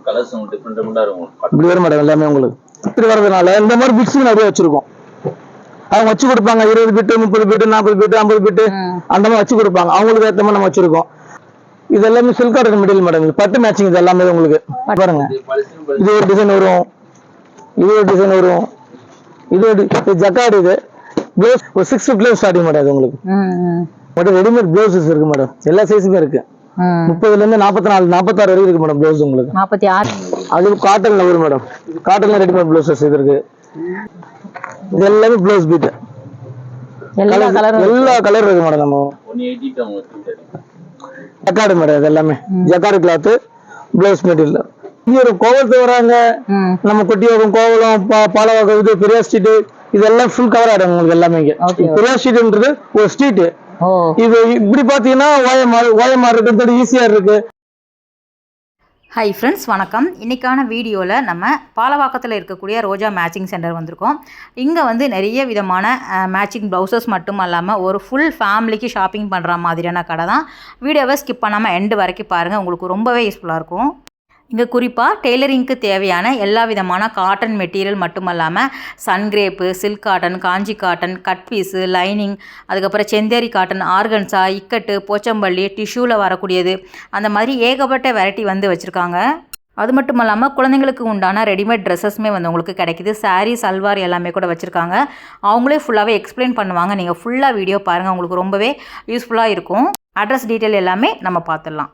Colours டிஃபரெண்டா இருக்கும். இப்படி வரும் மேடம் எல்லாமே உங்களுக்கு இப்படி வரதுனால இந்த மாதிரி பிட்ஸ் நிறைய வச்சிருக்கோம். அவங்க வச்சு கொடுப்பாங்க 20 பிட்டு 30 பிட்டு 40 பிட்டு 50 பிட்டு அந்த மாதிரி வச்சு கொடுப்பாங்க. அவங்களுக்கு ஏற்ற மாதிரி நம்ம வச்சிருக்கோம். இது எல்லாமே சில்க் காட்டன் மெட்டீரியல் மேடம். இது பட்டு மேட்சிங். இது எல்லாமே உங்களுக்கு பாருங்க. இது ஒரு டிசைன் வரும், இது ஒரு டிசைன் வரும், இது ஒரு ஜக்கார்டு. இது ப்ளவுஸ் ஒரு 6 ஃபீட்ல ஸ்டார்டிங் மேடம். இது உங்களுக்கு மட்டும் ரெடிமேட் ப்ளவுசஸ் இருக்கு மேடம். எல்லா சைஸுமே இருக்கு. 30ல இருந்து 44 46 வரைக்கும் இருக்கு மேடம் ப்ளவுஸ் உங்களுக்கு. 46 அது காட்டன்ல வரும் மேடம். காட்டன்ல ரெடிமேட் ப்ளவுசஸ் இது இருக்கு. இது எல்லாமே ப்ளவுஸ் பீட். எல்லா கலர் இருக்கு மேடம். நம்ம 180 க்கு அவங்க ஜக்கார்டு மேடம். இது எல்லாமே ஜக்கார்டு கிளாத் ப்ளவுஸ் மெட்டீரியல். இங்க ஒரு கோவலத்து வராங்க, நம்ம கொட்டியோகம் கோவலம் பாலவாக்கம் இது பெரியார் ஸ்ட்ரீட் இதெல்லாம் ஃபுல் கவர் ஆயிடும் உங்களுக்கு எல்லாமே. இங்க பெரியார் ஸ்ட்ரீட்ன்றது ஒரு ஸ்ட்ரீட். இது இப்படி பாத்தீங்கன்னா ஓயமார் இருக்கு, ஈஸியா இருக்கு. ஹாய் ஃப்ரெண்ட்ஸ், வணக்கம். இன்றைக்கான வீடியோவில் நம்ம பாலவாக்கத்தில் இருக்கக்கூடிய ரோஜா மேட்சிங் சென்டர் வந்திருக்கோம். இங்கே வந்து நிறைய விதமான மேட்சிங் ப்ளவுசஸ் மட்டும் இல்லாமல் ஒரு ஃபுல் ஃபேமிலிக்கு ஷாப்பிங் பண்ணுற மாதிரியான கடை தான். வீடியோவை ஸ்கிப் பண்ணாமல் எண்டு வரைக்கும் பாருங்கள், உங்களுக்கு ரொம்பவே யூஸ்ஃபுல்லாக இருக்கும். இங்கே குறிப்பாக டெய்லரிங்க்கு தேவையான எல்லா விதமான காட்டன் மெட்டீரியல் மட்டும் இல்லாமல் சன்கிரேப்பு, சில்க் காட்டன், காஞ்சி காட்டன், கட் பீஸு, லைனிங், அதுக்கப்புறம் செந்தேரி காட்டன், ஆர்கன்ஸா, இக்கட்டு, போச்சம்பள்ளி, டிஷ்யூவில் வரக்கூடியது, அந்த மாதிரி ஏகப்பட்ட வெரைட்டி வந்து வச்சுருக்காங்க. அது மட்டும் இல்லாமல் குழந்தைங்களுக்கு உண்டான ரெடிமேட் ட்ரெஸ்ஸஸ்மே வந்து உங்களுக்கு கிடைக்கிது. சாரீ, சல்வார் எல்லாமே கூட வச்சுருக்காங்க. அவங்களே ஃபுல்லாகவே எக்ஸ்பிளைன் பண்ணுவாங்க. நீங்கள் ஃபுல்லாக வீடியோ பாருங்கள், உங்களுக்கு ரொம்பவே யூஸ்ஃபுல்லாக இருக்கும். அட்ரஸ் டீட்டெயில் எல்லாமே நம்ம பார்த்துடலாம்.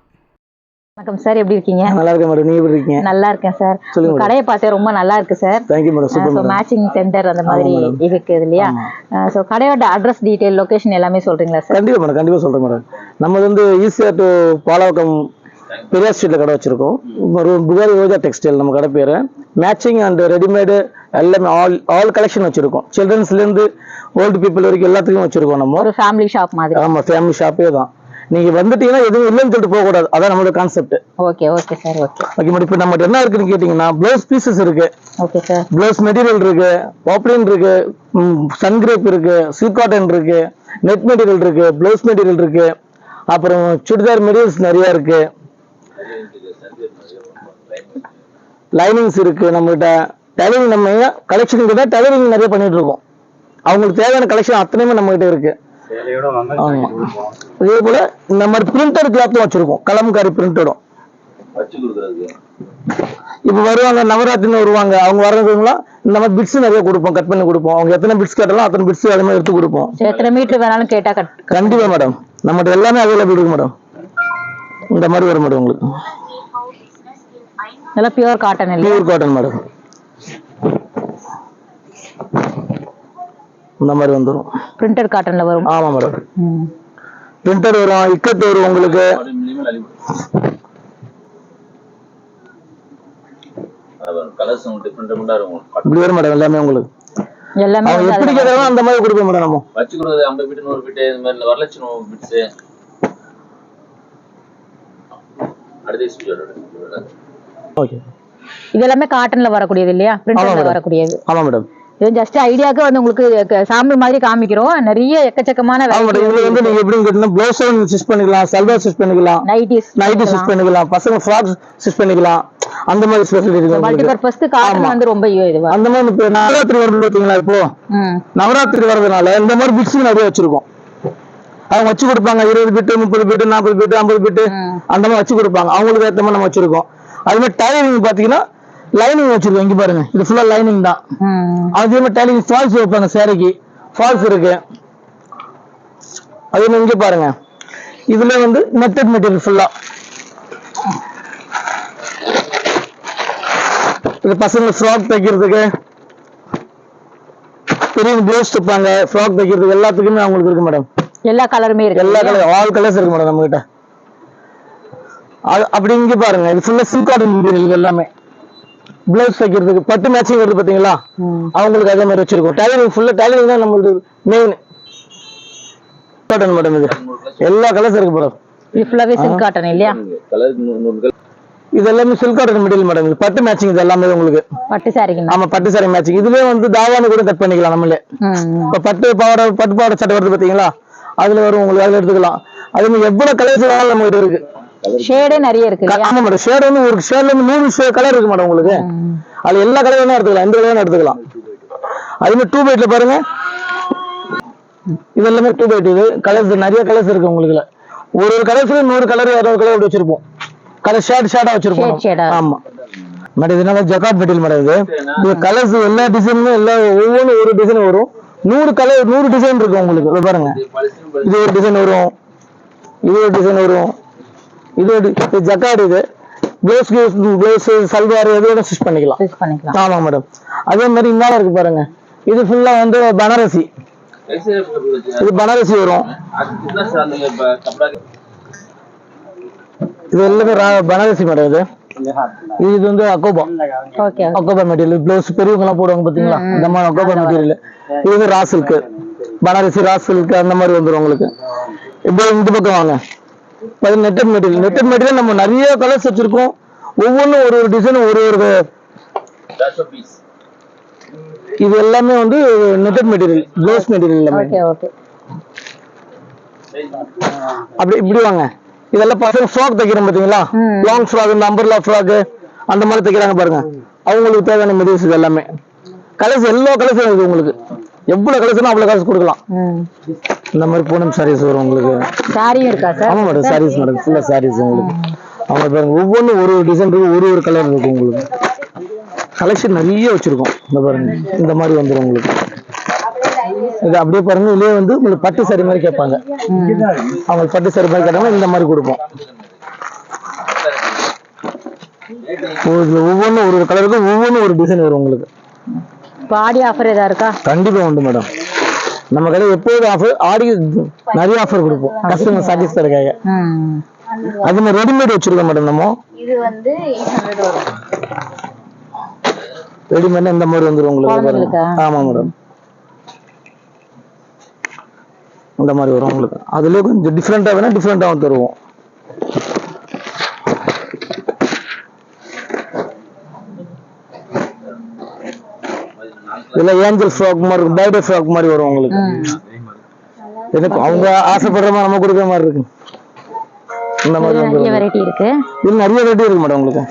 வணக்கம் சார், எப்படி இருக்கீங்க? நல்லா இருக்கேன் மேடம். நீங்க எப்படி இருக்கீங்க? நல்லா இருக்கேன் சார். கடையை பார்த்தே ரொம்ப நல்லா இருக்கு sir. Thank you madam. Super. Matching centre அந்த மாதிரி இருக்குது இல்லையா? ஸோ கடையோட அட்ரஸ் டீடைல், லொகேஷன் எல்லாமே சொல்றீங்களா சார்? கண்டிப்பா மேடம், கண்டிப்பா சொல்றேன் மேடம். நம்ம வந்து ஈஸியாக டு பாலவாக்கம் பெரியார் ஸ்ட்ரீட்ல கடை வச்சிருக்கோம். ஒரு புகாரி ரோஜா டெக்ஸ்டைல் நம்ம கடை பேரு. மேட்சிங் அண்ட் ரெடிமேடு எல்லாமே ஆல் கலெக்ஷன் வச்சிருக்கோம். சில்ட்ரன்ஸ்ல இருந்து ஓல்டு பீப்புள் வரைக்கும் எல்லாத்துக்கும் வச்சிருக்கோம். நம்ம ஒரு ஃபேமிலி ஷாப் மாதிரி. ஆமா, ஃபேமிலி ஷாப்பே தான். நீங்க வந்துட்டீங்கன்னா எதுவும் இல்லைன்னு சொல்லிட்டு போக கூடாது. அதான் நம்மளோட concept. Okay okay sir. Okay okay madam. இப்போ நம்ம என்ன இருக்குன்னு கேட்டீங்கன்னா ப்ளவுஸ் பீசஸ் இருக்கு. Okay sir. ப்ளவுஸ் மெட்டீரியல் இருக்கு, பாப்ளின் இருக்கு, சன்கிரேப் இருக்கு, சில்க் காட்டன் இருக்கு, நெட் மெட்டீரியல் இருக்கு, ப்ளவுஸ் மெட்டீரியல் இருக்கு, அப்புறம் சுடிதார் மெட்டீரியல்ஸ் நிறைய இருக்கு, லைனிங்ஸ் இருக்கு நம்மகிட்ட. டெய்லரிங் நம்ம கலெக்ஷன் கூட டெய்லரிங் நிறைய பண்ணிட்டு இருக்கோம். அவங்களுக்கு தேவையான கலெக்ஷன் அத்தனையுமே நம்ம கிட்ட இருக்கு. இதே போல இந்த மாதிரி பிரிண்டட் கிளாத்தும் வச்சிருக்கோம். கலம்காரி பிரிண்டடும் இப்ப வருவாங்க. நவராத்திரின்னு வருவாங்க. அவங்க வர்றதுங்களா இந்த மாதிரி பிட்ஸ் நிறைய கொடுப்போம், கட் பண்ணி கொடுப்போம். அவங்க எத்தனை பிட்ஸ் கேட்டாலும் அத்தனை பிட்ஸ் அதே மாதிரி எடுத்து கொடுப்போம். எத்தனை மீட்டர் வேணாலும் கேட்டா கண்டிப்பா மேடம். நம்மகிட்ட எல்லாமே அவைலபிள் இருக்கு மேடம். இந்த மாதிரி வரும் மேடம் உங்களுக்கு. இதெல்லாம் பியூர் காட்டன் இல்ல? Pure cotton madam. இந்த மாதிரி வந்துரும். பிரிண்டட் காட்டன்ல வரும். ஆமா மேடம். பிரிண்டட் வரும், இக்கட் வரும் உங்களுக்கு. கலர்ஸ் டிஃபரெண்டா இருக்கும். இப்படி வரும் மேடம் எல்லாமே உங்களுக்கு. எல்லாமே எப்படி கேக்குறாங்க அந்த மாதிரி கொடுப்போம் மேடம். நம்ம வச்சு கொடுக்குறது 50 பிட் 100 பிட் இந்த மாதிரி வரலட்சணம் பிட்ஸ். அடுத்து ஓகே. இதெல்லாம் காட்டன்ல வரக்கூடியது இல்லையா? பிரிண்டட்ல வரக்கூடியது. ஆமா மேடம். இது ஜஸ்ட் ஐடியாக்கு வந்து உங்களுக்கு சாம்பிள் மாதிரி காமிக்கிறோம். நிறைய எக்கச்சக்கமான இதுல வந்து நீங்க எப்படி கேட்டீங்கன்னா ப்ளவுஸ் ஸ்டிச் பண்ணிக்கலாம், சல்வார் ஸ்டிச் பண்ணிக்கலாம், நைட்டி ஸ்டிச் பண்ணிக்கலாம், பசங்க ஃப்ராக் ஸ்டிச் பண்ணிக்கலாம். அந்த மாதிரி ஸ்பெஷாலிட்டி இருக்கு. மல்டி பர்பஸ்க்கு காட்டன் வந்து ரொம்ப இதுவா. அந்த மாதிரி இப்போ நவராத்திரி வருது பாத்தீங்களா? இப்போ நவராத்திரி வரதுனால இந்த மாதிரி பிட்ஸ் நிறைய வச்சிருக்கோம். அவங்க வச்சு கொடுப்பாங்க 20 பிட்டு 30 பிட்டு 40 பிட்டு 50 பிட்டு அந்த மாதிரி வச்சு கொடுப்பாங்க. அவங்களுக்கு ஏற்ற மாதிரி நம்ம வச்சிருக்கோம். அது மாதிரி டைலரிங் பாத்தீங்கன்னா லைனிங் வச்சிருக்கோம். இங்க பாருங்க, இது ஃபுல்லா லைனிங் தான். அதே மாதிரி டைலரிங் ஃபால்ஸ் வைப்பாங்க. சேரைக்கு ஃபால்ஸ் இருக்கு. அதே மாதிரி இங்க பாருங்க, இதுல வந்து நெட்டட் மெட்டீரியல் ஃபுல்லா. இது பசங்க ஃப்ராக் தைக்கிறதுக்கு, பெரிய ப்ளவுஸ் தைப்பாங்க, ஃப்ராக் தைக்கிறதுக்கு எல்லாத்துக்குமே அவங்களுக்கு இருக்கு மேடம். எல்லா கலருமே இருக்கு. எல்லா கலர் ஆல் கலர்ஸ் இருக்கு மேடம் நம்ம கிட்ட. அப்படி இங்க பாருங்க, இது ஃபுல்லா சில்க் காட்டன் மெட்டீரியல் எல்லாமே. பிளவுஸ் தைக்கிறதுக்கு பட்டு மேட்சிங் வருது பாத்தீங்களா? அவங்களுக்கு அதே மாதிரி வச்சிருக்கோம். டெய்லரிங் ஃபுல்லா டெய்லரிங் தான் நம்மளுக்கு மெயின். Cotton madam. இது எல்லா கலர்ஸ் இருக்கு மேடம். இது ஃபுல்லாவே சில்க் காட்டன் இல்லையா? இது எல்லாமே சில்க் காட்டன் மெட்டீரியல் மேடம். இது பட்டு மேட்சிங். இது எல்லாமே உங்களுக்கு பட்டு சாரிங்க. ஆமா, பட்டு சாரி மேட்சிங். இதுலயே வந்து தாவானு கூட கட் பண்ணிக்கலாம் நம்மளே. இப்ப பட்டு பாவாடை சட்டை வருது பாத்தீங்களா? அதுல வரும் உங்களுக்கு. அதுல எடுத்துக்கலாம். அது எவ்வளவு கலர்ஸ் வேணாலும் நம்ம கிட்ட இருக்கு. ஷேடே நிறைய இருக்கு இல்லையா? ஆமா மேடம், ஷேட் வந்து ஒரு ஷேட்ல வந்து 100 கலர் இருக்கு மேடம் உங்களுக்கு. அதுல எல்லா கலர் வேணா எடுத்துக்கலாம், எந்த கலர் எடுத்துக்கலாம். அதே மாதிரி 2 பைட்ல பாருங்க, இது எல்லாமே 2 பைட். இது கலர்ஸ் நிறைய கலர்ஸ் இருக்கு உங்களுக்கு. ஒரு கலர்ஸ்ல 100 கலர் 200 கலர் அப்படி வச்சிருப்போம். கலர் ஷேடா வச்சிருப்போம். ஆமா மேடம், இதனால ஜக்கார்ட் மெட்டீரியல் மேடம். இது கலர்ஸ் எல்லா டிசைனுமே எல்லா ஒவ்வொன்றும் ஒரு டிசைன் வரும். 100 கலர் 100 டிசைன் இருக்கு உங்களுக்கு. பாருங்க, இது ஒரு டிசைன் வரும், இது ஒரு டிசைன் வரும், இது ஜக்கார்டு. இது ப்ளவுஸ் சல்வார் எது வேணா ஸ்டிச் பண்ணிக்கலாம். ஆமா மேடம். அதே மாதிரி இந்த இருக்கு பாருங்க, இது ஃபுல்லா வந்து பனாரசி. இது பனாரசி வரும். இது எல்லாமே பனாரசி மேடம். இது வந்து அக்கோபா மெட்டீரியல். ப்ளவுஸ் பெரியவங்க எல்லாம் போடுவாங்க பாத்தீங்களா, இந்த மாதிரி அக்கோபா மெட்டீரியல். இது வந்து raw silk, Banarasi raw silk அந்த மாதிரி வந்துடும் உங்களுக்கு. இப்போ இந்த பக்கம் வாங்க, நெட்டட் மெட்டீரியல். நெட்டட் மெட்டீரியல் நம்ம நிறைய கலர்ஸ் வச்சிருக்கோம். ஒவ்வொன்றும் ஒரு ஒரு டிசைன் ஒரு ஒரு. இது எல்லாமே வந்து நெட்டட் மெட்டீரியல், ப்ளவுஸ் மெட்டீரியல் எல்லாமே. அப்படி இப்படி வாங்க, இதெல்லாம் பசங்க ஃப்ராக் தைக்கிறோம் பாத்தீங்களா, லாங் ஃப்ராக், இந்த அம்பர்லா ஃப்ராக் அந்த மாதிரி தைக்கிறாங்க பாருங்க. அவங்களுக்கு தேவையான மெட்டீரியல்ஸ் இது எல்லாமே. கலர்ஸ் எல்லா கலர்ஸ் இருக்கு உங்களுக்கு. எவ்வளவு கலர்ஸ்னா அவ்வளவு கலர்ஸ் கொடுக்கலாம். இந்த மாதிரி பூனம் சாரீஸ் வரும் உங்களுக்கு. சாரியும் இருக்கா சார்? ஆமா மேடம், சாரீஸ் மேடம், ஃபுல்லா சாரீஸ் உங்களுக்கு. அவங்க பாருங்க, ஒவ்வொன்றும் ஒரு ஒரு டிசைன் இருக்கு, ஒரு ஒரு கலர் இருக்கும் உங்களுக்கு. கலெக்ஷன் நிறைய வச்சிருக்கோம். இந்த பாருங்க, இந்த மாதிரி வந்துடும் உங்களுக்கு. இது அப்படியே பாருங்க, இதுலயே வந்து உங்களுக்கு பட்டு சாரி மாதிரி கேட்பாங்க. அவங்க பட்டு சாரி மாதிரி கேட்டாங்க, இந்த மாதிரி கொடுப்போம். ஒவ்வொன்றும் ஒரு ஒரு கலருக்கு ஒவ்வொன்றும் ஒரு டிசைன் வரும் உங்களுக்கு. ஆடி ஆஃபர் ஏதா இருக்கா? கண்டிப்பா உண்டு மேடம். நம்ம கடையில் எப்போதும் ஆஃபர், ஆடி நிறைய ஆஃபர் கொடுப்போம் கஸ்டமர் சாட்டிஸ்ஃபைடுக்காக. அது மாதிரி ரெடிமேட் வச்சிருக்கோம் மேடம். நம்ம இது வந்து 800 வரும். ரெடிமேட் இந்த மாதிரி வந்துரும் உங்களுக்கு. ஆமா மேடம், இந்த மாதிரி வரும் உங்களுக்கு. அதுலயே கொஞ்சம் டிஃப்ரெண்டா வேணா டிஃப்ரெண்டாவும் தருவோம். இதுல ஏஞ்சல் ஃப்ராக் மாதிரி இருக்கும், பர்த்டே ஃப்ராக் மாதிரி வரும் உங்களுக்கு. எனக்கு அவங்க ஆசைப்படுற மாதிரி நம்ம கொடுக்குற மாதிரி இருக்கு. இந்த மாதிரி நிறைய வெரைட்டி இருக்கு. இது நிறைய வெரைட்டி இருக்கு மேடம் உங்களுக்கு.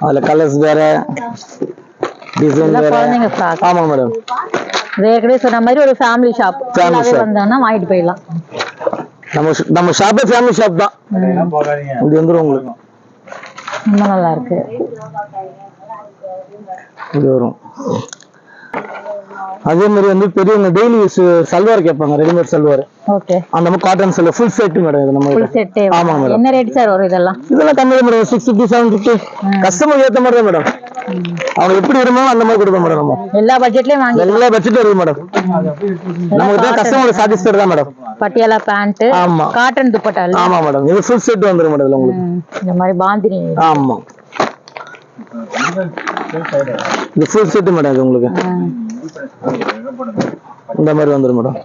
அதுல கலர்ஸ் வேற, டிசைன் வேற. ஆமா மேடம், ஏற்கனவே சொன்ன மாதிரி ஒரு ஃபேமிலி ஷாப் வந்தானா வாங்கிட்டு போயிடலாம். நம்ம ஷாப்பே ஃபேமிலி ஷாப் தான். இது வந்துரும் உங்களுக்கு. ரொம்ப நல்லா இருக்கு. இது வரும். அதே மாதிரி வந்து பெரியவங்க டெய்லி யூஸ் சல்வார் கேட்பாங்க, ரெடிமேட் சல்வார். ஓகே, அந்த மாதிரி cotton salwar full set madam. இது நம்ம ஃபுல் செட். ஆமா மேடம். என்ன ரேட் சார் வரும் இதெல்லாம்? இதெல்லாம் கம்மி மேடம், 650 750. கஸ்டமர் ஏத்த மாதிரி தான் மேடம். அவங்க எப்படி வருமோ அந்த மாதிரி கொடுப்போம் மேடம். நம்ம எல்லா பட்ஜெட்லயும் வாங்கி எல்லா பட்ஜெட்லயும் இருக்கு மேடம். நமக்கு தான் கஸ்டமர் சாட்டிஸ்ஃபைட் தான் மேடம். பட்டியாலா பேண்ட், ஆமா, காட்டன் துப்பட்டா. ஆமா மேடம், இது ஃபுல் செட் வந்துரும் மேடம் உங்களுக்கு. இந்த மாதிரி பாந்தினி. ஆமா, இது ஃபுல் செட் மேடம். இது உங்களுக்கு இந்த மாதிரி வந்துரும் madam.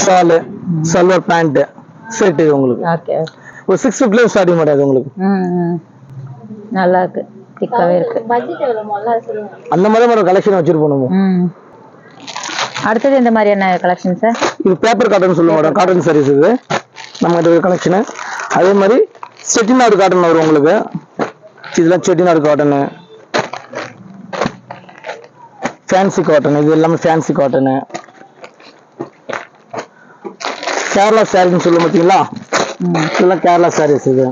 Shawl, salwar pant set இது உங்களுக்கு. ஓகே, ஒரு 650 ஸ்டார்டிங் மேடம். இது உங்களுக்கு நல்லா இருக்கு, திக்காவே இருக்கு. பட்ஜெட் எவ்வளவு முதல்ல சொல்லுங்க. அந்த மாதிரி மேடம் கலெக்ஷன் வச்சிருப்போம் நம்ம. அடுத்து இந்த மாதிரி என்ன கலெக்ஷன் சார்? இது பேப்பர் காட்டன் சொல்லுங்க மேடம், காட்டன் சாரீஸ் இது நம்ம கிட்ட கலெக்ஷன். அதே மாதிரி செட்டிநாடு காட்டன் வரும் உங்களுக்கு. இதெல்லாம் செட்டிநாடு காட்டன், ஃபேன்சி காட்டன். இது எல்லாமே ஃபேன்சி காட்டன். கேரளா சாரின்னு சொல்லுவோம் பார்த்தீங்களா, இதெல்லாம் கேரளா சாரீஸ். இது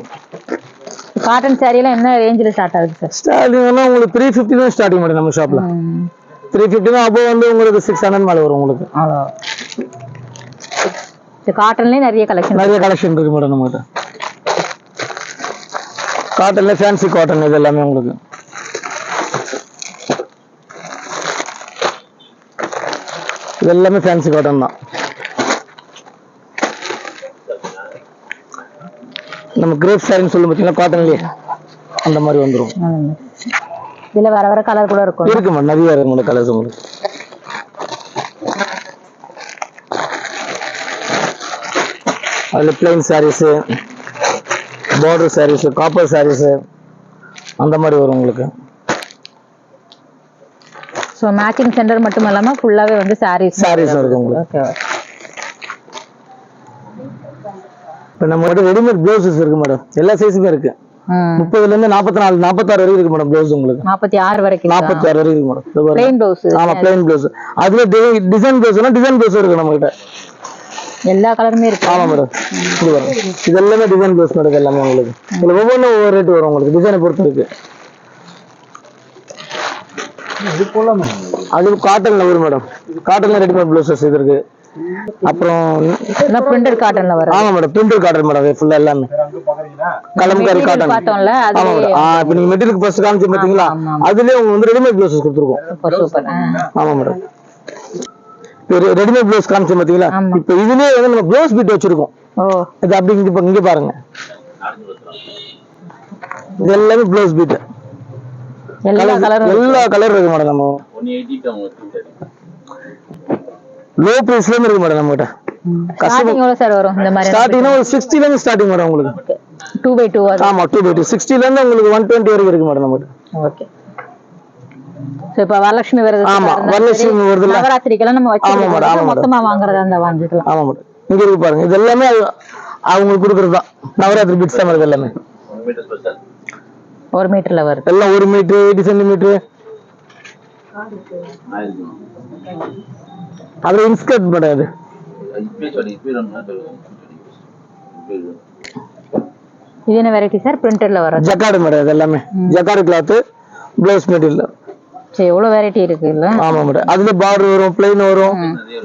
காட்டன் சாரி எல்லாம் என்ன ரேஞ்சில் ஸ்டார்ட் ஆகுது சார்? ஸ்டார்டிங்னா உங்களுக்கு 350 தான் ஸ்டார்டிங் மேடம் நம்ம ஷாப்ல. 350 தான். அப்போ வந்து உங்களுக்கு 600 மேல வரும் உங்களுக்கு. காட்டன்லயே நிறைய கலெக்ஷன் இருக்கு மேடம் நம்ம கிட்ட. காட்டன்ல ஃபேன்சி காட்டன் இது எல்லாமே உங்களுக்கு. இது எல்லாமே ஃபேன்சி காட்டன் தான். நம்ம கிரேப் சாரின்னு சொல்லும் பார்த்தீங்கன்னா காட்டன்லயே அந்த மாதிரி வந்துடும். இதுல வேற வேற கலர் கூட இருக்கும். இருக்கு மேடம், நிறைய இருக்கு மேடம் கலர்ஸ் உங்களுக்கு. அதுல plain saris, border saris, copper saris அந்த மாதிரி வரும் உங்களுக்கு. ஸோ மேட்சிங் சென்டர் மட்டும் இல்லாமல் ஃபுல்லாகவே வந்து சாரீஸ் இருக்கு உங்களுக்கு. ஓகே, இப்போ நம்ம ரெடிமேட் ப்ளவுசஸ் இருக்கு மேடம், எல்லா சைஸுமே இருக்கு. 30ல இருந்து 44 46 வரைக்கும் இருக்கு மேடம் ப்ளவுஸ். உங்களுக்கு 46 வரைக்கும் 46 வரைக்கும் இருக்கு மேடம். Plain blouse. ஆமா ப்ளைன் ப்ளவுஸ். அதுல டிசைன் ப்ளவுஸ்னா டிசைன் ப்ளவுஸ் இருக்கு நம்ம கிட்ட. எல்லா கலருமே இருக்கு. ஆமா மேடம். இது வரும், இது எல்லாமே டிசைன் ப்ளவுஸ் மேடம். எல்லாமே உங்களுக்கு இதுல ஒவ்வொன்றும் ஒவ்வொரு ரேட் வரும் உங்களுக்கு, டிசைனை பொறுத்து இருக்கு. அது காட்டன்ல வரும் மேடம், காட்டன்ல ரெடிமேட் ப்ளவுசஸ் இது இருக்கு. அப்புறம் பிரிண்டட் காட்டன்ல வரும். ஆமா மேடம், பிரிண்டட் காட்டன் மேடம் ஃபுல்லா எல்லாமே. கலம்காரி காட்டன் காட்டன்ல அது. ஆமா மேடம். இப்போ நீங்க மெட்டீரியல் ஃபர்ஸ்ட் காமிச்சு பாத்தீங்களா, அதுலயே உங்களுக்கு வந்து ரெடிமேட் ப்ளவுசஸ் கொடுத்துருக்கோம். சூப்பர். ஆமா மேடம். ரெடிமேட் ப்ளவுஸ் காமிச்சு பாத்தீங்களா, இப்போ இதுலயே வந்து நம்ம ப்ளவுஸ் பீட் வச்சிருக்கோம். ஓ, இது அப்படி இங்க பாருங்க, இது எல்லாமே ப்ளவுஸ் பீட். எல்லா கலர் இருக்கு மேடம். நம்ம 180 லோ பிரைஸ்ல இருக்கு மேடம் நம்ம கிட்ட. ஸ்டார்டிங் எவ்வளவு சார் வரும் இந்த மாதிரி? ஸ்டார்டிங்னா ஒரு 60ல இருந்து ஸ்டார்டிங் மேடம் உங்களுக்கு. 2x2 ஆமா 2x2 60ல இருந்து உங்களுக்கு 120 வரைக்கும் இருக்கு மேடம் நம்ம கிட்ட. ஓகே. சோ இப்ப வரலட்சுமி விரதம். ஆமா வரலட்சுமி விரதம் நவராத்திரிக்கெல்லாம் நம்ம வச்சிருக்கோம், மொத்தமா வாங்குறதா இருந்தா வாங்கிக்கலாம். ஆமா மேடம். இங்க இருக்கு பாருங்க, இது எல்லாமே அவங்களுக்கு கொடுக்கறது தான். நவராத்திரி பிட்ஸ் தான் வருது எல்லாமே. 1 மீட்டர் ஸ்பெஷல் 1 மீட்டர்ல வருது எல்லாம். 1 மீட்டர் 80 சென்டிமீட்டர். அது இன்ஸ்கர்ட் மேடம். அது இது என்ன வெரைட்டி சார்? பிரிண்டட்ல வர ஜக்கார்டு மேடம். இது எல்லாமே ஜக்கார்டு கிளாத் ப்ளவுஸ் மெட்டீரியல். சரி, எவ்வளவு வெரைட்டி இருக்கு இல்ல? ஆமா மேடம். அதுல பார்டர் வரும், பிளைன் வரும்,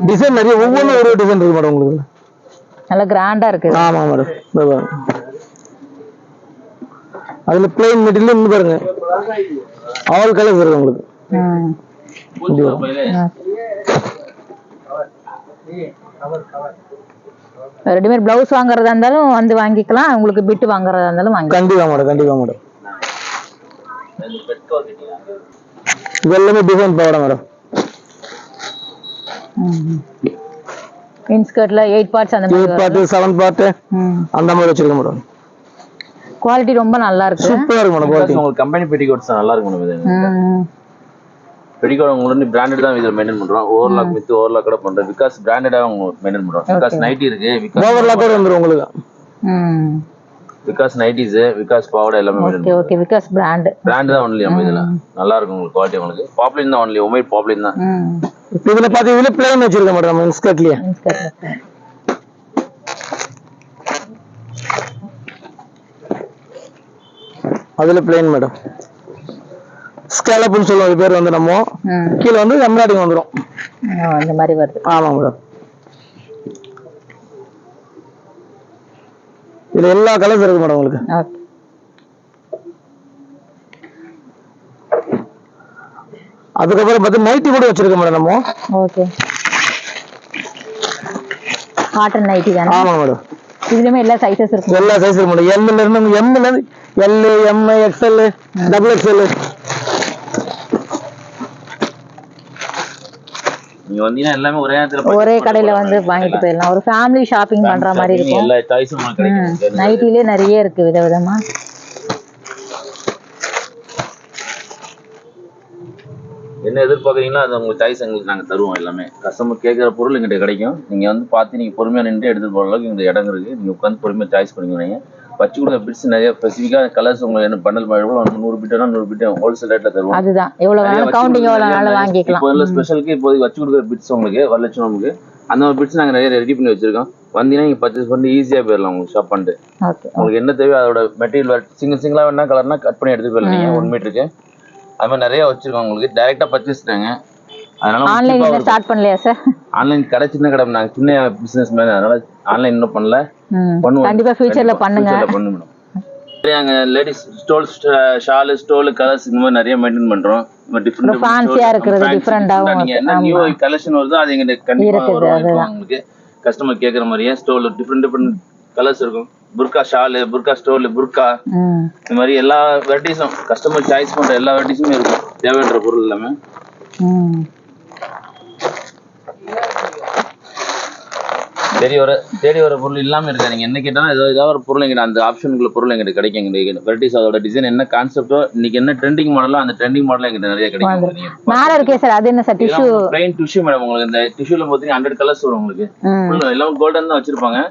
டிசைன் நிறைய, ஒவ்வொன்றும் ஒரு டிசைன் இருக்கு மேடம் உங்களுக்கு. நல்ல கிராண்டா இருக்கு. ஆமா மேடம். அதுல பிளைன் மெட்டீரியல் இங்க பாருங்க, ஆல் கலர்ஸ் இருக்கு உங்களுக்கு. ரெடிமேட் பிளவுஸ் வாங்குறதா இருந்தாலும் வந்து வாங்கிக்கலாம், உங்களுக்கு பிட் வாங்குறதா இருந்தாலும் வாங்கிக்கலாம். கண்டிப்பா மேடம், கண்டிப்பா மேடம். இது எல்லாமே டிசைன் பாவாடை மேடம். இன்ஸ்கர்ட்ல 8 பார்ட்ஸ் அந்த மாதிரி 8 பார்ட் 7 பார்ட் அந்த மாதிரி வச்சிருக்கோம் மேடம். குவாலிட்டி ரொம்ப நல்லா இருக்கு. சூப்பரா இருக்கு மேடம் குவாலிட்டி. உங்களுக்கு கம்பெனி பெட்டிகோட்ஸ் நல்லா இருக்கு மேடம். இது பெட்டிகோட் உங்களுக்கு பிராண்டட் தான் இத மெயின்டைன் பண்றோம். ஓவர்லாக் வித் ஓவர்லாக் கூட பண்றோம். பிகாஸ் பிராண்டடா உங்களுக்கு மெயின்டைன் பண்றோம். பிகாஸ் நைட்டி இருக்கு, ஓவர்லாக் கூட வந்துரும் உங்களுக்கு. பிகாஸ் நைட்டிஸ், பிகாஸ் பாவாடை எல்லாமே மெயின்டைன் பண்றோம். ஓகே, பிகாஸ் பிராண்ட் தான் ஒன்லி நம்ம இதுல நல்லா இருக்கும் உங்களுக்கு குவாலிட்டி. உங்களுக்கு பாப்புலர் தான் ஒன்லி, ஒமைட் பாப்புலர் தான். இதுல பாத்தீங்க, இதுல பிளைன் வச்சிருக்க மேடம் நம்ம இன்ஸ்கர்ட்லயே. அதுல பிளைன் மேடம். ஸ்கேலப்னு சொல்லுவாங்க பேர் வந்து. நம்ம கீழ வந்து எம்ப்ராய்டிங் வந்துரும் இந்த மாதிரி வருது. ஆமா மேடம். இதுல எல்லா கலர்ஸ் இருக்கு மேடம் உங்களுக்கு. அதுக்கப்புறம் பார்த்து நைட்டி கூட வச்சிருக்கோம் மேடம் நம்ம. ஓகே, காட்டன் நைட்டி தானே? ஆமா மேடம். இதுலயுமே எல்லா சைஸஸ் இருக்கு. எல்லா சைஸ் இருக்கு மேடம். எம்ல இருந்து L, M, XL, double XL. நீங்க வந்தீங்கன்னா எல்லாமே ஒரே இடத்துல ஒரே கடையில வந்து வாங்கிட்டு போயிடலாம். ஒரு ஃபேமிலி ஷாப்பிங் பண்ற மாதிரி இருக்கும். எல்லா டாய்ஸும் கிடைக்கும். நைட்டிலே நிறைய இருக்கு விதவிதமா. என்ன எதிர்பார்க்குறீங்களோ அது உங்க சாய்ஸ் எங்களுக்கு நாங்கள் தருவோம். எல்லாமே கஸ்டமர் கேட்குற பொருள் எங்கிட்ட கிடைக்கும். நீங்கள் வந்து பார்த்து நீங்கள் பொறுமையாக நின்று எடுத்துகிட்டு போகிற அளவுக்கு எங்களுக்கு இடம் இருக்குது. நீங்கள் உட்காந்து பொறுமையாக சாய்ஸ் பண்ணிக்கிறீங்க. வச்சு கொடுக்க பிட்ஸ் நிறைய ஸ்பெசிஃபிக்காக கலர்ஸ் உங்களுக்கு என்ன பண்டல் மாதிரி 100 பிட்டா 100 பிட் ஹோல்சேல் ரேட்டில் தருவோம். அதுதான் எவ்வளோ வேணும், கவுண்டிங் எவ்வளோ நாள் வாங்கிக்கலாம். இப்போ ஸ்பெஷலுக்கு இப்போதைக்கு வச்சு கொடுக்குற பிட்ஸ் உங்களுக்கு வரலட்சம் நமக்கு அந்த மாதிரி பிட்ஸ் நாங்கள் நிறைய ரெடி பண்ணி வச்சிருக்கோம். வந்தீங்கன்னா நீங்கள் பர்ச்சேஸ் பண்ணி ஈஸியாக போயிடலாம். உங்களுக்கு ஷாப் பண்ணிட்டு உங்களுக்கு என்ன தேவையோ அதோட மெட்டீரியல் சிங்கிளாக வேணா கலர்னா கட் பண்ணி எடுத்து போயிடலாம். நீங்கள் 1 மீட்டருக்கு அது மாதிரி நிறைய வச்சிருக்கோம். உங்களுக்கு டைரக்டா பர்ச்சேஸ் தாங்க. அதனால ஆன்லைன்ல ஸ்டார்ட் பண்ணலையா சார்? ஆன்லைன் கடை சின்ன கடை, நாங்க சின்ன பிசினஸ் மேன், அதனால ஆன்லைன் இன்னும் பண்ணல. பண்ணுவோம், கண்டிப்பா ஃபியூச்சர்ல பண்ணுங்க. பண்ணு மேடம். அங்க ladies stole, shawl, stole, colours இந்த மாதிரி நிறைய மெயின்டைன் பண்றோம். டிஃபரெண்ட் ஃபேன்சியா இருக்குது, டிஃபரெண்டாவும் நீங்க என்ன நியூ கலெக்ஷன் வருதோ அது எங்க கண்டிப்பா வரும். உங்களுக்கு கஸ்டமர் கேக்குற மாதிரியே ஸ்டோல் டிஃபரெண்ட் கலர்ஸ் இருக்கும். புர்கா ஷால், புர்கா ஸ்டோல், புர்கா இந்த மாதிரி எல்லா வெரைட்டிஸும் கஸ்டமர் சாய்ஸ் பண்ற எல்லா வெரைட்டிஸுமே இருக்கும். தேவையான பொருள் எல்லாமே தேடி வர பொருள் இல்லாம இருக்கா. நீங்க என்ன கேட்டாலும் ஏதாவது ஒரு பொருள் எங்கிட்ட அந்த ஆப்ஷனுக்குள்ள பொருள் எங்கிட்ட கிடைக்கும். எங்க வெரைட்டிஸ் அதோட டிசைன் என்ன கான்செப்டோ இன்னைக்கு என்ன ட்ரெண்டிங் மாடலோ அந்த ட்ரெண்டிங் மாடல் எங்கிட்ட நிறைய கிடைக்கும். மேல இருக்கே சார், அது என்ன sir? Tissue, plain tissue madam. உங்களுக்கு இந்த டிஷ்யூல பாத்தீங்கன்னா 100 கலர்ஸ் வரும். உங்களுக்கு எல்லாம் கோல்டன் தான் வச்சிருப்பாங்க.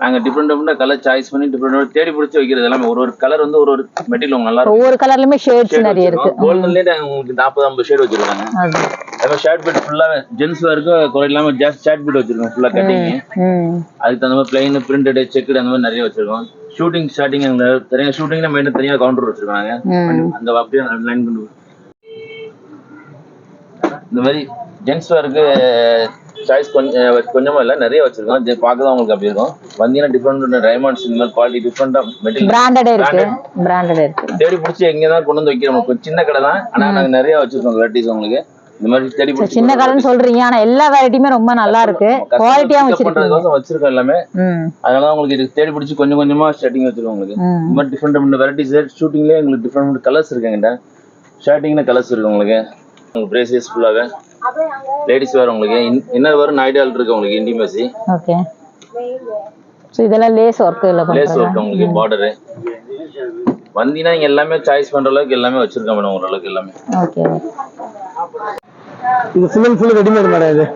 நாங்க டிஃப்ரெண்ட் கலர் சாய்ஸ் பண்ணி டிஃப்ரெண்ட் தேடி பிடிச்சி வைக்கிறது எல்லாமே. ஒரு கலர் வந்து ஒரு மெட்டீரியல் நல்லா இருக்கும். ஒவ்வொரு கலர்லயுமே ஷேட்ஸ் நிறைய இருக்கு. கோல்டன்லயே உங்களுக்கு 40-50 ஷேட் வச்சிருக்காங்க. அதே ஷர்ட் பீட் ஃபுல்லா ஜென்ஸ் வேருக்கு குறை இல்லாம ஷர்ட் பீட் வச்சிருக்கோம். ஃபுல்லா கட்டிங் அதுக்கு தகுந்த மாதிரி பிளைன் பிரிண்டட் செக்குடு அந்த மாதிரி நிறைய வச்சிருக்கோம். ஷூட்டிங் ஸ்டார்டிங் தனியாக ஷூட்டிங்ல மெயின் தனியாக கவுண்டர் வச்சிருக்காங்க. அந்த அப்படியே லைன் கொண்டு இந்த மாதிரி ஜென்ஸ் வேருக்கு சாய்ஸ் கொஞ்சமா இல்ல நிறைய வச்சிருக்கோம். பார்க்கதான் உங்களுக்கு அப்படி இருக்கும். வந்தீங்கன்னா டிஃப்ரெண்ட் டைமண்ட்ஸ் இந்த மாதிரி குவாலிட்டி டிஃப்ரெண்டா மெட்டீரியல் பிராண்டட் இருக்கு. தேடி பிடிச்சி எங்கதான் கொண்டு வந்து வைக்கிறோம். கொஞ்சம் சின்ன கடை தான், ஆனா நாங்க நிறைய வச்சிருக்கோம் வெரைட்டிஸ் உங்களுக்கு. இந்த மாதிரி தேடி பிடிச்சி சின்ன கடைன்னு சொல்றீங்க, ஆனா எல்லா வெரைட்டியுமே ரொம்ப நல்லா இருக்கு. குவாலிட்டியா வச்சிருக்கோம் எல்லாமே. அதனால உங்களுக்கு இது தேடி பிடிச்சி கொஞ்சம் கொஞ்சமா ஸ்டார்டிங் வச்சிருக்கோம் உங்களுக்கு. இந்த மாதிரி டிஃப்ரெண்ட் வெரைட்டிஸ் ஷூட்டிங்லயே உங்களுக்கு டிஃப்ரெண்ட் கலர்ஸ் இருக்குங்க. ஷர்ட்டிங்ல கலர்ஸ் இருக்கு உங்களுக்கு. பிரேசஸ் ஃபுல்லாவே லேடிஸ் வேர் உங்களுக்கு. இன்னர் வரும் ஐடியால் இருக்கு உங்களுக்கு. Intimacy okay. சோ இதெல்லாம் லேஸ் வர்க் இல்ல பண்றாங்க. லேஸ் வர்க் உங்களுக்கு பார்டர். வந்தீனா நீங்க எல்லாமே சாய்ஸ் பண்ற அளவுக்கு எல்லாமே வச்சிருக்கோம் மேடம். ஓரளவுக்கு எல்லாமே ஓகே. இது ஃபுல் ரெடிமேட் மேடம். இது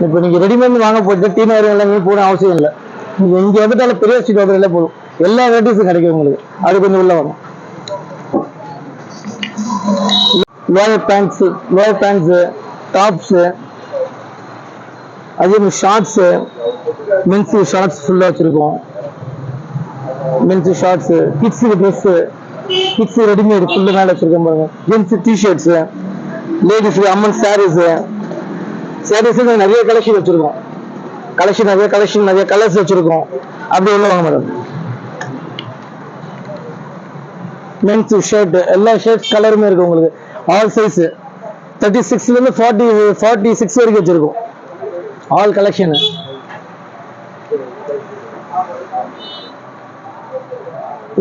இப்போ நீங்க ரெடிமேட் வாங்க போட்டு டீ நகர் எல்லாமே போட அவசியம் இல்லை. நீங்க இங்க வந்துட்டாலும் பெரிய ஸ்ட்ரீட் ஓபர்ல போதும். எல்லா வெரைட்டிஸும் கிடைக்கும் உங்களுக்கு. அது கொஞ்சம் உள்ள வரும். லோயர் பேண்ட்ஸ் டாப்ஸ் அதே மாதிரி ஷார்ட்ஸ் மென்ஸ் ஷார்ட்ஸ் ஃபுல்லா வச்சிருக்கோம். Men's shorts kids dress kids readymade full மேல வச்சிருக்கோம் பாருங்க. Gents T-shirts ladies Amman saris நிறைய கலெக்ஷன் வச்சிருக்கோம். நிறைய கலர்ஸ் வச்சிருக்கோம். அப்படி உள்ள வாங்க மேடம். மென்ஸ் ஷர்ட் எல்லா ஷர்ட் கலருமே இருக்கு உங்களுக்கு. ஆல் சைஸ் 36ல இருந்து 46 வரைக்கும் வச்சிருக்கோம். All collection.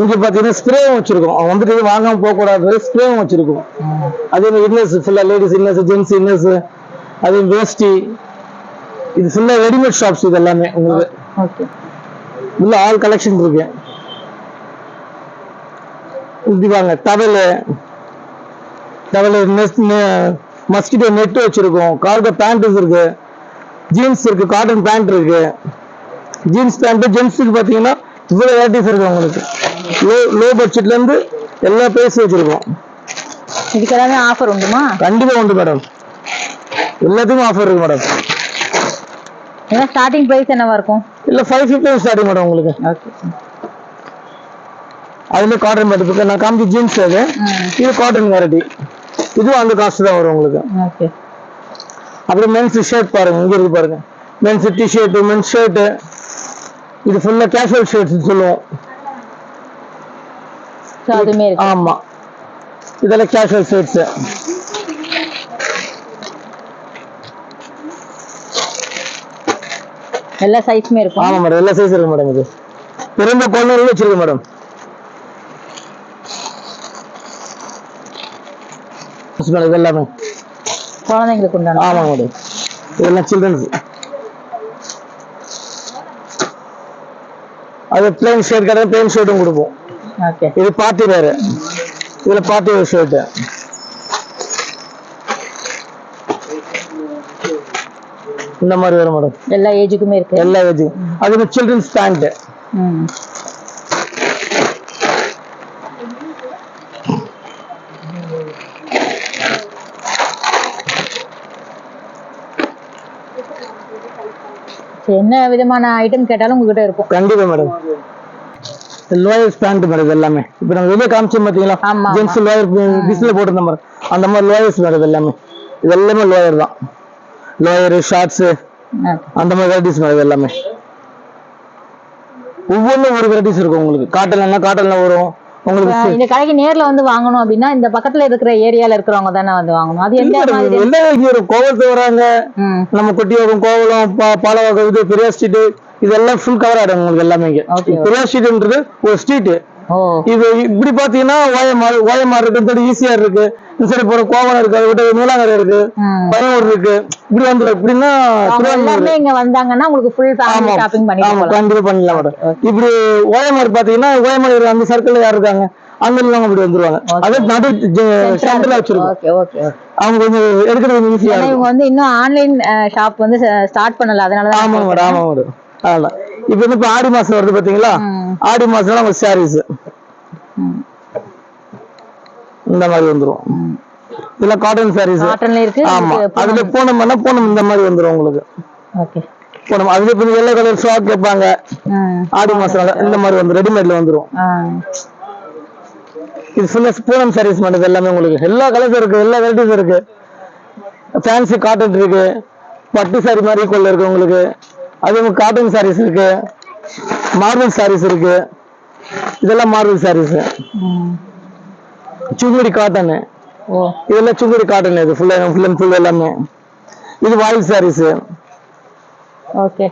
இங்க பாத்தீங்கன்னா ஸ்ப்ரேவும் வச்சிருக்கோம். வந்துட்டு வாங்காம போக கூடாது, ஸ்ப்ரேவும் வச்சிருக்கோம். அதே மாதிரி இன்னர்ஸ் ஃபுல்லா லேடிஸ் இன்னர்ஸ் ஜென்ஸ் இன்னர்ஸ் அதே வேஷ்டி இது ஃபுல்லா ரெடிமேட் ஷாப்ஸ். இது எல்லாமே உங்களுக்கு உள்ள ஆல் கலெக்ஷன் இருக்கு. இப்படி வாங்க. டவல் மஸ்கிட்டோ நெட் வச்சிருக்கோம். கார்கோ பேண்ட் இருக்கு. ஜீன்ஸ் இருக்கு. காட்டன் பேண்ட் இருக்கு. ஜீன்ஸ் பேண்ட் ஜென்ஸுக்கு பாத்தீங்கன்னா இவ்வளவு வெரைட்டிஸ் இருக்கு உங்களுக்கு. லோ பட்ஜெட்ல இருந்து எல்லா பிரைஸ் வச்சிருக்கோம். இதுக்கு எல்லாமே ஆஃபர் உண்டுமா? கண்டிப்பா உண்டு மேடம். எல்லாத்துக்கும் ஆஃபர் இருக்கு மேடம். ஏன்னா ஸ்டார்டிங் பிரைஸ் என்னவா இருக்கும்? இல்ல 550 ஸ்டார்டிங் மேடம் உங்களுக்கு. அதுல காட்டன் பேண்ட் இருக்கு. நான் காமிச்ச ஜீன்ஸ் அது. இது காட்டன் வெரைட்டி. இதுவும் அந்த காஸ்ட் தான் வரும் உங்களுக்கு. ஓகே. அப்புறம் மென்ஸ் ஷர்ட் பாருங்க. இங்க இருக்கு பாருங்க. Men's T-shirt men's shirt. இது ஃபுல்லா கேஷுவல் ஷர்ட்ஸ் சொல்லுவோம். அதுமே இருக்கு. ஆமா இதெல்லாம் கேஷுவல் ஷர்ட்ஸ். எல்லா சைஸ்மே இருக்கும். ஆமா மேடம். எல்லா சைஸ் இருக்கு மேடம். இது பிறந்த குழந்தைகளும் வச்சிருக்கு மேடம். எல்லாமே குழந்தைங்களுக்கு உண்டான. ஆமா மேடம். இதெல்லாம் சில்ட்ரன்ஸ். அது பிளைன் ஷர்ட் கடை பிளைன் ஷர்ட்டும் கொடுப்போம். ஓகே. இது பார்ட்டி வேர். இதுல பார்ட்டி வேர் ஷர்ட் இந்த மாதிரி வரும் மேடம். எல்லா ஏஜுக்குமே இருக்கு. எல்லா ஏஜுக்கும். அது சில்ட்ரன்ஸ் பேண்ட். என்ன விதமான ஐட்டம் கேட்டாலும் உங்ககிட்ட இருக்கும். கண்டிப்பா மேடம். லோயர் பேண்ட் மேடம் எல்லாமே. இப்போ நம்ம வெளியே காமிச்சோம் பாத்தீங்களா, ஜென்ஸ் லோயர் டிஸ்ப்ளே போட்டிருந்த மாதிரி அந்த மாதிரி லோயர்ஸ் மேடம் எல்லாமே. இது எல்லாமே லோயர் தான். லோயர் ஷார்ட்ஸ் அந்த மாதிரி வெரைட்டிஸ் மேடம் எல்லாமே. ஒவ்வொன்றும் ஒரு வெரைட்டிஸ் இருக்கும் உங்களுக்கு. காட்டன்ல வரும் உங்களுக்கு. இந்த கடைக்கு நேர்ல வந்து வாங்கணும் அப்படின்னா இந்த பக்கத்துல இருக்கிற ஏரியால இருக்கிறவங்க தானே வந்து வாங்கணும். அது எந்த மாதிரி? எல்லாம் கோவலத்து வராங்க. நம்ம கொட்டியோகம், கோவலம், பாலவாக்கம், இது பெரிய ஸ்ட்ரீட் இதெல்லாம் ஃபுல் கவர் ஆயிடும் உங்களுக்கு எல்லாமே. பெரிய ஸ்ட்ரீட்ன்றது ஒரு ஸ்ட்ரீட். இது இப்படி பாத்தீங்கன்னா ஓயமாறு இருக்கு, ஈசிஆர் இருக்கு, இந்த சைடு போற கோவலம் இருக்கு, அதை விட்டு நீலாங்கரை இருக்கு, பயனூர் இருக்கு. இப்படி வந்து எப்படின்னா இங்க வந்தாங்கன்னா உங்களுக்கு ஃபுல் ஃபேமிலி ஷாப்பிங் பண்ணிக்கலாம். கண்டிப்பா பண்ணலாம் மேடம். இப்படி ஓயமாறு பாத்தீங்கன்னா ஓயமாறு அந்த சர்க்கிள் யார் இருக்காங்க அந்த அப்படி வந்துருவாங்க. அதே நடு சென்டர்ல வச்சிருக்கோம். அவங்க கொஞ்சம் எடுக்கிறது ஈஸியா இருக்கும். இவங்க வந்து இன்னும் ஆன்லைன் ஷாப் வந்து ஸ்டார்ட் பண்ணல, அதனால. ஆமா மேடம். ஆமா மேடம். அதனால இப்ப வந்து இப்ப ஆடி மாசம் வருது பாத்தீங்களா, ஆடி மாசம் உங்களுக்கு சாரீஸ் இந்த மாதிரி வந்துரும். இல்ல காட்டன் சாரீஸ் காட்டன்ல இருக்கு. ஆமா, அதுல பூனம் இந்த மாதிரி வந்துரும் உங்களுக்கு. ஓகே, பூனம் அதுல இப்ப எல்லோ கலர் ஃப்ராக் கேட்பாங்க, ஆடி மாசம் இந்த மாதிரி வந்து ரெடிமேட்ல வந்துரும். இது ஃபுல்லா பூனம் சாரீஸ் மட்டும் எல்லாமே உங்களுக்கு. எல்லா கலர்ஸும் இருக்கு, எல்லா வெரைட்டிஸும் இருக்கு. ஃபேன்சி காட்டன் இருக்கு, பட்டு சாரி மாதிரி கொள்ள இருக்கு உங்களுக்கு. அதே மாதிரி காட்டன் சாரீஸ் இருக்கு, மார்பிள் சாரீஸ் இருக்கு. இதெல்லாம் மார்பிள் சாரீஸ். சுங்குடி காட்டன், இதெல்லாம் சுங்குடி காட்டன். இது ஃபுல் அண்ட் ஃபுல் எல்லாமே. இது வாயில் சாரீஸ். Okay,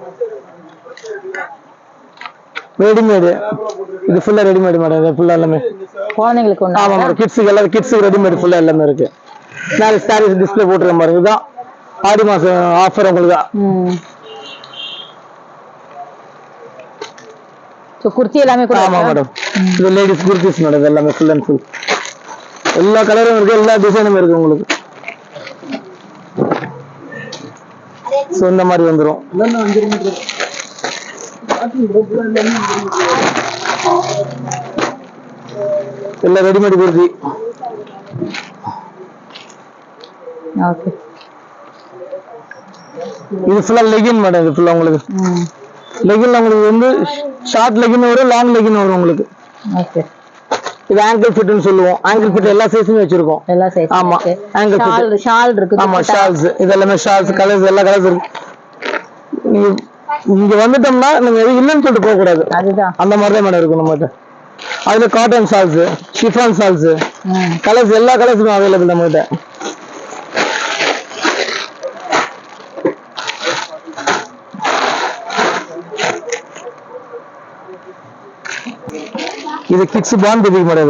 readymade. இது ஃபுல்லா ரெடிமேட் மேடம். இது ஃபுல்லா எல்லாமே குழந்தைங்களுக்கு. ஆமா மேடம், கிட்ஸுக்கு எல்லாம் கிட்ஸுக்கு ரெடிமேட் ஃபுல்லா எல்லாமே இருக்கு. நாளைக்கு சாரீஸ் டிஸ்பிளே போட்டுருக்க பாருங்க. இதுதான் ஆடி மாசம் ஆஃபர் உங்களுக்கு. குர்த்தி எல்லாமே கூட. ஆமா மேடம், இது லேடிஸ் குர்த்திஸ் மேடம். எல்லாமே ஃபுல் அண்ட் ஃபுல் எல்லா கலரும் இருக்கு, எல்லா டிசைனும் இருக்கு உங்களுக்கு. சோ இந்த மாதிரி வந்துரும். எல்லாம் ரெடிமேட் குர்த்தி. ஓகே, இது ஃபுல்லா லெகின் மேடம். இது ஃபுல்லா உங்களுக்கு லெகின்ல உங்களுக்கு வந்து ஷார்ட் லெகின் வரும், லாங் லெகின் வரும் உங்களுக்கு. ஓகே, இது ஆங்கிள் ஃபிட்னு சொல்லுவோம். ஆங்கிள் ஃபிட் எல்லா சைஸுமே வச்சிருக்கோம். எல்லா சைஸ். ஆமா, ஆங்கிள் ஃபிட். ஷால் இருக்கு. ஆமா, ஷால்ஸ். இது எல்லாமே ஷால்ஸ் கலர்ஸ், எல்லா கலர்ஸ் இருக்கு. இங்க வந்துட்டோம்னா நீங்க இல்லைன்னு சொல்லிட்டு போக கூடாது. அதுதான் அந்த மாதிரி தான் மேடம் இருக்கும் நம்மகிட்ட. அதுல cotton shawls, chiffon shawls, colours எல்லா கலர்ஸுமே அவைலபிள் நம்மகிட்ட. இது kids born baby madam.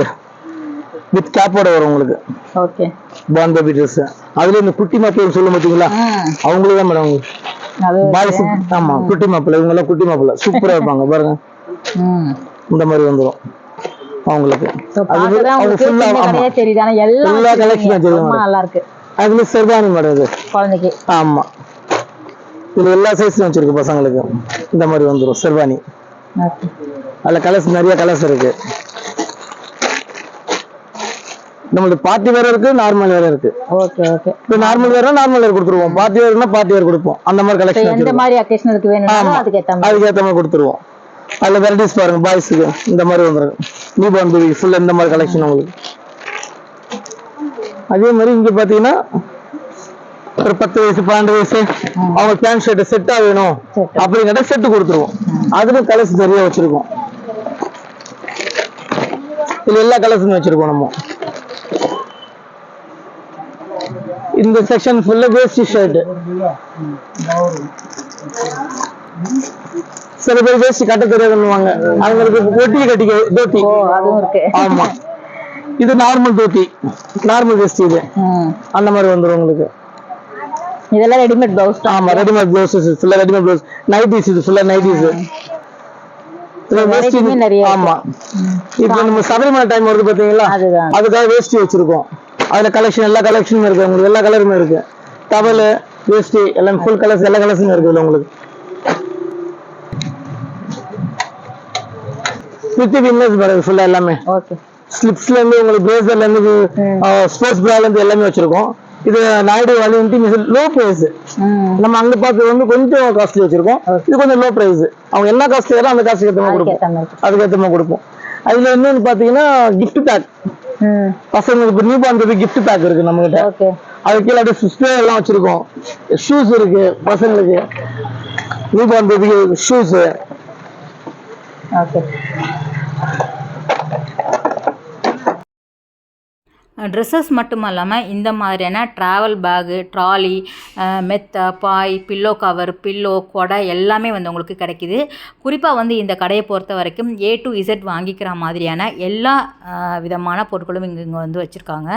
With கேப்போட வரும் உங்களுக்கு. Okay, born baby dress. அதுல இந்த குட்டி மாப்பிள்ளை சொல்ல மாட்டீங்களா, அவங்களுக்கு தான் மேடம். பாய்ஸ் ஆமா, குட்டி மாப்பிள்ளை. இவங்க எல்லாம் குட்டி மாப்பிள்ளை சூப்பரா இருப்பாங்க பாருங்க. இந்த மாதிரி வந்துரும் அவங்களுக்கு. எல்லா கலெக்ஷனும் நல்லா இருக்கு. அதுல செர்வானி மேடம் இது குழந்தைக்கு. ஆமா, இதுல எல்லா சைஸும் வச்சிருக்கு பசங்களுக்கு. இந்த மாதிரி வந்துரும் செர்வானி. அதுல கலர்ஸ் நிறைய கலர்ஸ் இருக்கு. நம்மளுக்கு பார்ட்டி வேற இருக்கு, நார்மல் வேற இருக்கு. ஓகே ஓகே, இப்போ நார்மல் வேற நார்மல் வேற கொடுத்துருவோம், பார்ட்டி வேறனா பார்ட்டி வேற கொடுப்போம். அந்த மாதிரி கலெக்ஷன் எந்த மாதிரி அக்கேஷனுக்கு வேணும்னாலும் அதுக்கு ஏத்த மாதிரி கொடுத்துருவோம். அதுல வெரைட்டிஸ் பாருங்க. பாய்ஸ்க்கு இந்த மாதிரி வந்துருக்கு. நியூ பார்ன் பேபி ஃபுல் இந்த மாதிரி கலெக்ஷன் உங்களுக்கு. அதே மாதிரி இங்க பாத்தீங்கன்னா ஒரு 10 வயசு 12 வயசு அவங்க பேண்ட் ஷர்ட் செட்டா வேணும் அப்படிங்கிற செட்டு கொடுத்துருவோம். அதுல கலர்ஸ் நிறைய வச்சிருக்கோம். இதுல எல்லா கலர்ஸுமே வச்சிருக்கோம் நம்ம. இந்த செக்ஷன் ஃபுல்லா வேஷ்டி ஷர்ட். சில பேர் வேஷ்டி கட்ட தெரியாதுன்னுவாங்க, அவங்களுக்கு ஒட்டி கட்டிக்க தோட்டி. அதுவும் இருக்கு. ஆமா, இது நார்மல் தோட்டி, நார்மல் வேஷ்டி. இது அந்த மாதிரி வந்துரும் உங்களுக்கு. இதெல்லாம் ரெடிமேட் ப்ளவுஸ். ஆமா, ரெடிமேட் ப்ளவுஸஸ் ஃபுல்லா ரெடிமேட் ப்ளவுஸ். நைட்டிஸ், இது ஃபுல்லா நைட்டிஸ். வேஷ்டி நிறைய. ஆமா, இப்போ நம்ம சபரிமலை டைம் வருது பாத்தீங்களா, அதுக்காக வேஷ்டி வச்சிருக்கோம். அதுல கலெக்ஷன் எல்லா கலெக்ஷனும் இருக்கு உங்களுக்கு. எல்லா கலருமே இருக்கு. டவல், வேஷ்டி எல்லாம் ஃபுல் கலர்ஸ், எல்லா கலர்ஸுமே இருக்கு உங்களுக்கு. வித் வின்னர்ஸ் மேடம் ஃபுல்லா எல்லாமே. ஓகே, ஸ்லிப்ஸ்ல இருந்து உங்களுக்கு பிரேசர்ல இருந்து ஸ்போர்ட்ஸ் பிரால இருந்து எல்லாமே வச்சிருக்கோம். இது நாயுடு வாலிட்டி லோ பிரைஸ். நம்ம அங்க பார்த்து வந்து கொஞ்சம் காஸ்ட்லி வச்சிருக்கோம். இது கொஞ்சம் லோ பிரைஸ். அவங்க என்ன காஸ்ட் ஏறோ அந்த காஸ்ட் ஏற்ற மாதிரி கொடுப்போம். அதுக்கேற்ற மாதிரி கொடுப்போம். அதுல இன்னொன்னு பாத்தீங்கன்னா கிஃப்ட் பேக். பசங்களுக்கு new born baby gift pack இருக்கு நம்ம கிட்ட. அது கீழே அப்படியே ஸ்ப்ரே எல்லாம் வச்சிருக்கோம். ஷூஸ் இருக்கு பசங்களுக்கு, new born baby shoes. Okay, dresses மட்டும் இல்லாமல் இந்த மாதிரியான ட்ராவல் பேகு, ட்ராலி, மெத்தை, பாய், பில்லோ கவர், பில்லோ, கொடை எல்லாமே வந்து உங்களுக்கு கிடைக்கிது. குறிப்பாக வந்து இந்த கடையை பொறுத்த வரைக்கும் A to Z வாங்கிக்கிற மாதிரியான எல்லா விதமான பொருட்களும் இங்கே வந்து வச்சுருக்காங்க.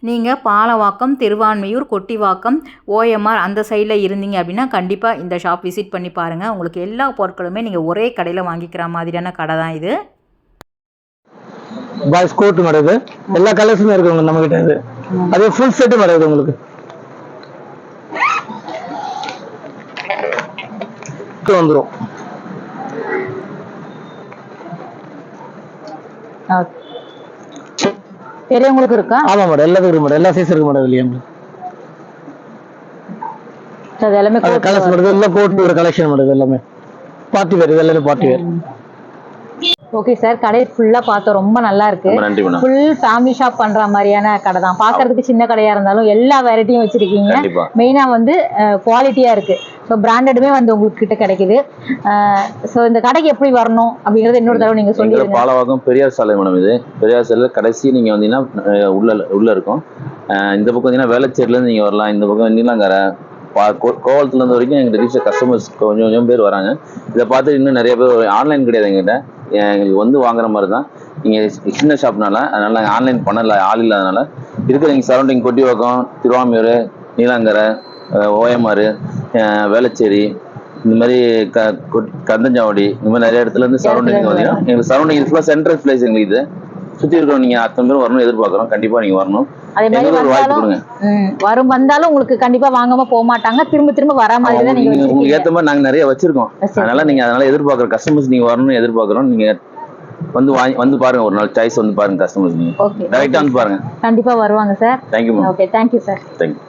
நீங்கள் பாலவாக்கம், திருவான்மையூர், கொட்டிவாக்கம், OMR அந்த சைடில் இருந்தீங்க அப்படின்னா கண்டிப்பாக இந்த ஷாப் விசிட் பண்ணி பாருங்கள். உங்களுக்கு எல்லா பொருட்களுமே நீங்கள் ஒரே கடையில் வாங்கிக்கிற மாதிரியான கடை தான் இது. Boyce Codd madam. இது எல்லா கலர்ஸுமே இருக்கு நம்ம கிட்ட. இது அதே ஃபுல் செட் மேடம். இது உங்களுக்கு வந்துடும். பெரியவங்களுக்கு இருக்கா? ஆமா மேடம், எல்லாத்துக்கும் இருக்கு மேடம், எல்லா சைஸ் இருக்கு மேடம் இதுலயே. அது எல்லாமே கலர்ஸ் மேடம், எல்லாம் கோட் ஒரு கலெக்ஷன் மேடம், இது எல்லாமே பார்ட்டி வேர், இது எல்லாமே பார்ட்டி வேர். ஓகே சார், கடை ஃபுல்லா பார்த்தோம், ரொம்ப நல்லா இருக்கு. ஃபுல் ஃபேமிலி ஷாப் பண்ற மாதிரியான கடை தான். பார்க்கிறதுக்கு சின்ன கடையா இருந்தாலும் எல்லா வெரைட்டியும் வச்சிருக்கீங்க. மெயினா வந்து குவாலிட்டியா இருக்கு. ஸோ பிராண்டடுமே வந்து உங்களுக்கு கிட்ட கிடைக்குது. ஸோ இந்த கடைக்கு எப்படி வரணும் அப்படிங்கறது இன்னொரு தடவை நீங்க சொல்லிடுங்க. பாலவாக்கம் பெரியார் சாலை மேடம், இது பெரியார் சாலை கடைசி நீங்க வந்தீங்கன்னா உள்ள இருக்கும். இந்த பக்கம் வந்தீங்கன்னா வேளச்சேரில இருந்து நீங்க வரலாம். இந்த பக்கம் நீலாங்கரை கோவளத்துல இருந்து வரைக்கும் எங்கிட்ட ரீச் கஸ்டமர்ஸ் கொஞ்சம் பேர் வராங்க. இதை பார்த்து இன்னும் நிறைய பேர் ஆன்லைன் கிடையாது எங்கிட்ட, எங்களுக்கு வந்து வாங்குற மாதிரி தான். நீங்கள் சின்ன ஷாப்னால அதனால நாங்கள் ஆன்லைன் பண்ணல, ஆள் இல்லாதனால இருக்கிற நீங்கள் சரௌண்டிங் கொட்டிவாக்கம், திருவாமியூர், நீலாங்கரை, ஓஎம்ஆர், வேளச்சேரி, இந்த மாதிரி கந்தஞ்சாவடி, இந்த மாதிரி நிறைய இடத்துல இருந்து சரௌண்டிங் பார்த்தீங்கன்னா எங்களுக்கு சரௌண்டிங் ஃபுல்லாக சென்ட்ரல் பிளேஸ் எங்களுக்கு இது. சுற்றி இருக்கிறோம், நீங்கள் அத்தனை பேரும் வரணும் எதிர்பார்க்குறோம். கண்டிப்பாக நீங்கள் வரணும். அதே மாதிரி வந்தாலும் உங்களுக்கு கண்டிப்பா வாங்காம போக மாட்டாங்க, திரும்ப வர மாதிரி தான். நீங்க உங்களுக்கு ஏத்த மாதிரி நாங்க நிறைய வச்சிருக்கோம். அதனால நீங்க எதிர்பார்க்குற கஸ்டமர்ஸ் நீங்க வரணும்னு எதிர்பார்க்குறோம். நீங்க வந்து பாருங்க, ஒரு நாள் சாய்ஸ் வந்து பாருங்க கஸ்டமர்ஸ். நீங்க டைரக்டா வந்து பாருங்க, கண்டிப்பா வருவாங்க sir. Thank you ma'am. Okay, thank you sir. Thank you.